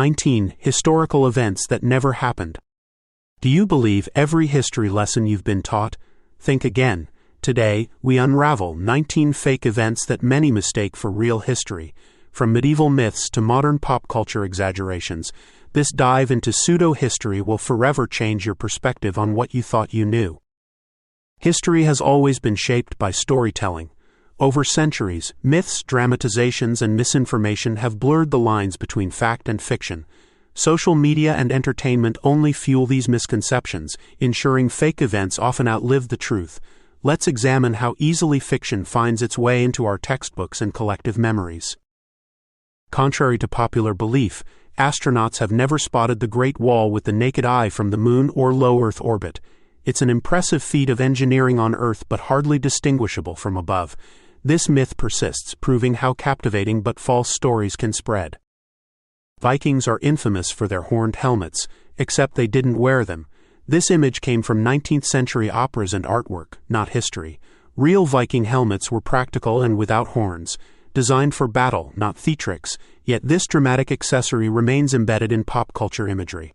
19 Historical events that never happened. Do you believe every history lesson you've been taught? Think again. Today, we unravel 19 fake events that many mistake for real history. From medieval myths to modern pop culture exaggerations, this dive into pseudo-history will forever change your perspective on what you thought you knew. History has always been shaped by storytelling. Over centuries, myths, dramatizations, and misinformation have blurred the lines between fact and fiction. Social media and entertainment only fuel these misconceptions, ensuring fake events often outlive the truth. Let's examine how easily fiction finds its way into our textbooks and collective memories. Contrary to popular belief, astronauts have never spotted the Great Wall with the naked eye from the Moon or low Earth orbit. It's an impressive feat of engineering on Earth but hardly distinguishable from above. This myth persists, proving how captivating but false stories can spread. Vikings are infamous for their horned helmets, except they didn't wear them. This image came from 19th century operas and artwork, not history. Real Viking helmets were practical and without horns, designed for battle, not theatrics, yet this dramatic accessory remains embedded in pop culture imagery.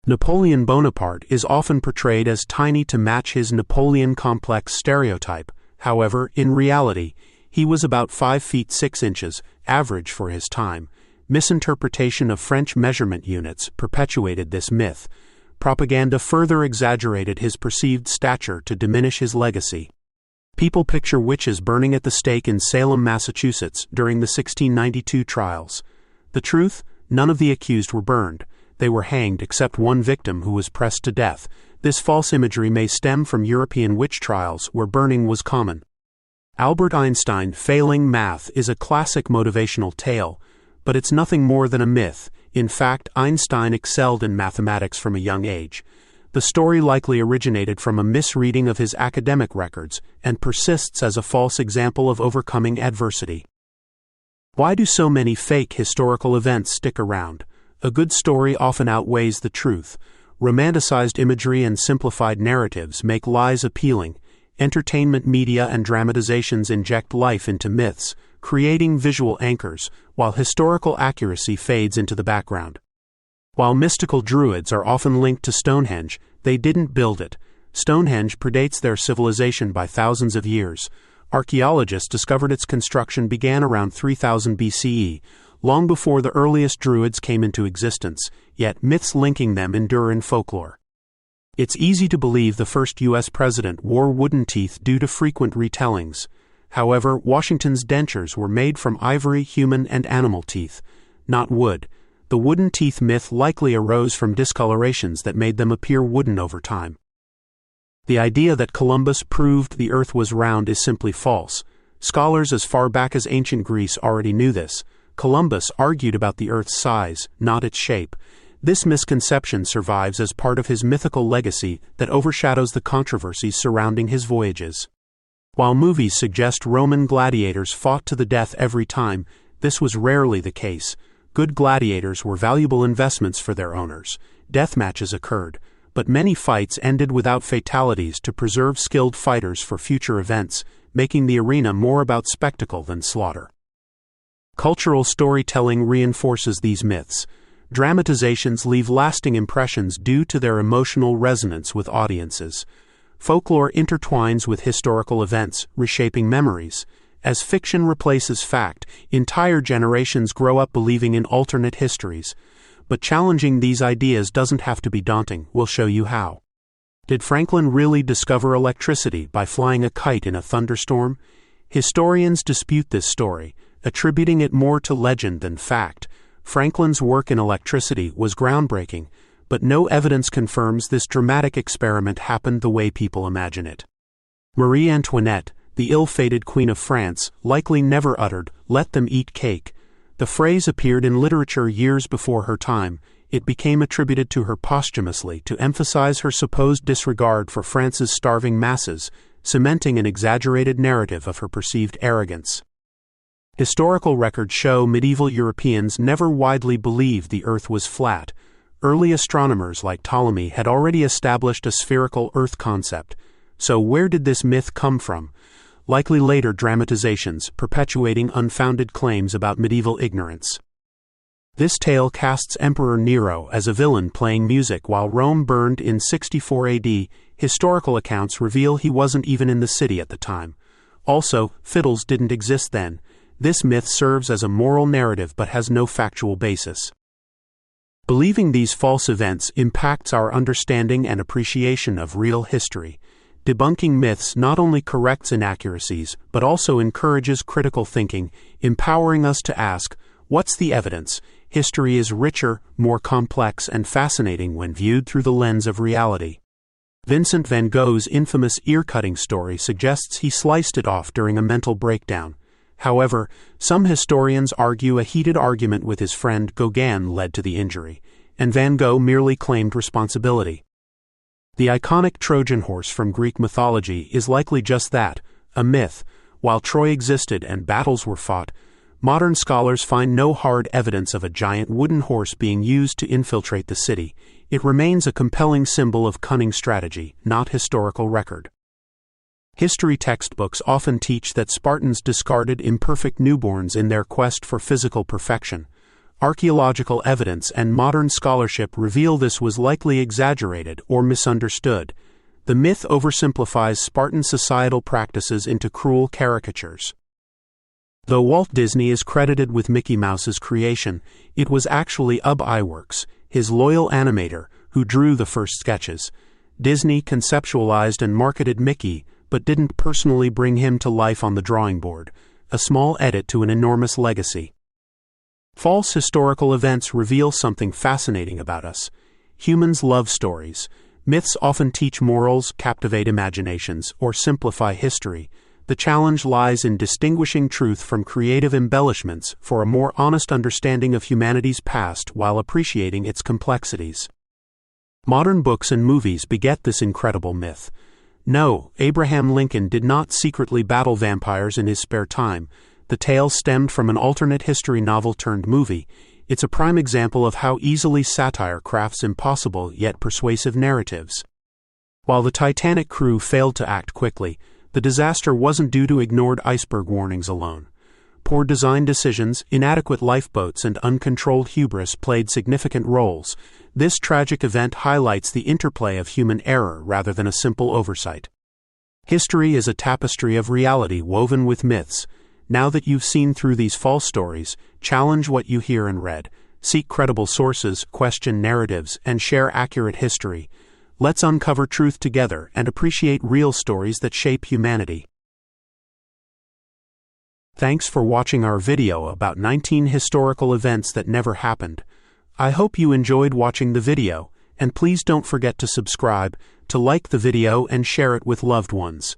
Napoleon Bonaparte is often portrayed as tiny to match his Napoleon complex stereotype. However, in reality, he was about 5 feet 6 inches, average for his time. Misinterpretation of French measurement units perpetuated this myth. Propaganda further exaggerated his perceived stature to diminish his legacy. People picture witches burning at the stake in Salem, Massachusetts during the 1692 trials. The truth? None of the accused were burned. They were hanged except one victim who was pressed to death. This false imagery may stem from European witch trials where burning was common. Albert Einstein failing math is a classic motivational tale, but it's nothing more than a myth. In fact, Einstein excelled in mathematics from a young age. The story likely originated from a misreading of his academic records and persists as a false example of overcoming adversity. Why do so many fake historical events stick around? A good story often outweighs the truth. Romanticized imagery and simplified narratives make lies appealing. Entertainment media and dramatizations inject life into myths, creating visual anchors, while historical accuracy fades into the background. While mystical druids are often linked to Stonehenge, they didn't build it. Stonehenge predates their civilization by thousands of years. Archaeologists discovered its construction began around 3000 BCE, long before the earliest druids came into existence, yet myths linking them endure in folklore. It's easy to believe the first U.S. president wore wooden teeth due to frequent retellings. However, Washington's dentures were made from ivory, human, and animal teeth, not wood. The wooden teeth myth likely arose from discolorations that made them appear wooden over time. The idea that Columbus proved the Earth was round is simply false. Scholars as far back as ancient Greece already knew this. Columbus argued about the Earth's size, not its shape. This misconception survives as part of his mythical legacy that overshadows the controversies surrounding his voyages. While movies suggest Roman gladiators fought to the death every time, this was rarely the case. Good gladiators were valuable investments for their owners. Death matches occurred, but many fights ended without fatalities to preserve skilled fighters for future events, making the arena more about spectacle than slaughter. Cultural storytelling reinforces these myths. Dramatizations leave lasting impressions due to their emotional resonance with audiences. Folklore intertwines with historical events, reshaping memories. As fiction replaces fact, entire generations grow up believing in alternate histories. But challenging these ideas doesn't have to be daunting. We'll show you how. Did Franklin really discover electricity by flying a kite in a thunderstorm? Historians dispute this story, attributing it more to legend than fact. Franklin's work in electricity was groundbreaking, but no evidence confirms this dramatic experiment happened the way people imagine it. Marie Antoinette, the ill-fated Queen of France, likely never uttered, "Let them eat cake." The phrase appeared in literature years before her time. It became attributed to her posthumously to emphasize her supposed disregard for France's starving masses, cementing an exaggerated narrative of her perceived arrogance. Historical records show medieval Europeans never widely believed the Earth was flat. Early astronomers like Ptolemy had already established a spherical Earth concept. So where did this myth come from? Likely later dramatizations, perpetuating unfounded claims about medieval ignorance. This tale casts Emperor Nero as a villain playing music while Rome burned in 64 AD. Historical accounts reveal he wasn't even in the city at the time. Also, fiddles didn't exist then. This myth serves as a moral narrative but has no factual basis. Believing these false events impacts our understanding and appreciation of real history. Debunking myths not only corrects inaccuracies but also encourages critical thinking, empowering us to ask, what's the evidence? History is richer, more complex, and fascinating when viewed through the lens of reality. Vincent van Gogh's infamous ear-cutting story suggests he sliced it off during a mental breakdown. However, some historians argue a heated argument with his friend Gauguin led to the injury, and Van Gogh merely claimed responsibility. The iconic Trojan horse from Greek mythology is likely just that, a myth. While Troy existed and battles were fought, modern scholars find no hard evidence of a giant wooden horse being used to infiltrate the city. It remains a compelling symbol of cunning strategy, not historical record. History textbooks often teach that Spartans discarded imperfect newborns in their quest for physical perfection. Archaeological evidence and modern scholarship reveal this was likely exaggerated or misunderstood. The myth oversimplifies Spartan societal practices into cruel caricatures. Though Walt Disney is credited with Mickey Mouse's creation, it was actually Ub Iwerks, his loyal animator, who drew the first sketches. Disney conceptualized and marketed Mickey, but didn't personally bring him to life on the drawing board, a small edit to an enormous legacy. False historical events reveal something fascinating about us. Humans love stories. Myths often teach morals, captivate imaginations, or simplify history. The challenge lies in distinguishing truth from creative embellishments for a more honest understanding of humanity's past while appreciating its complexities. Modern books and movies beget this incredible myth. No, Abraham Lincoln did not secretly battle vampires in his spare time. The tale stemmed from an alternate history novel turned movie. It's a prime example of how easily satire crafts impossible yet persuasive narratives. While the Titanic crew failed to act quickly, the disaster wasn't due to ignored iceberg warnings alone. Poor design decisions, inadequate lifeboats, and uncontrolled hubris played significant roles. This tragic event highlights the interplay of human error rather than a simple oversight. History is a tapestry of reality woven with myths. Now that you've seen through these false stories, challenge what you hear and read. Seek credible sources, question narratives, and share accurate history. Let's uncover truth together and appreciate real stories that shape humanity. Thanks for watching our video about 19 historical events that never happened. I hope you enjoyed watching the video, and please don't forget to subscribe, to like the video and share it with loved ones.